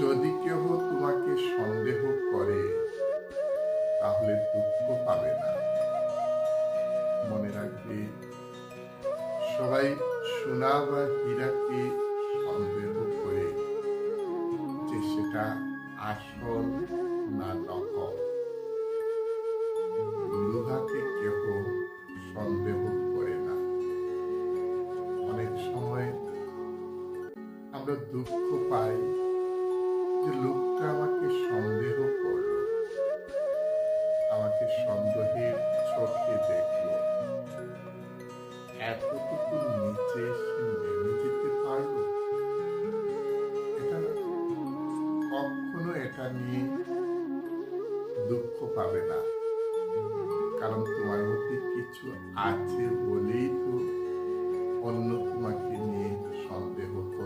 যদি কেহ তোমাকে সন্দেহ করে তাহলে দুঃখ পাবে না। মনে রাখবে, সবাই সোনা বা হীরাকে সন্দেহ করে যে সেটা আসল না নকল। লোহাকে কেহ সন্দেহ করে না। অনেক সময় আমরা দুঃখ পাই যে লোকটা আমাকে সন্দেহ করলো, আমাকে সন্দেহের চোখে দেখলো, এতটুকু নিচে সে নেমে যেতে পারলো। এটা কখনো এটা নিয়ে দুঃখ পাবে না, কারণ তোমার মধ্যে কিছু আছে বলেই তো অন্য তোমাকে নিয়ে সন্দেহ করে।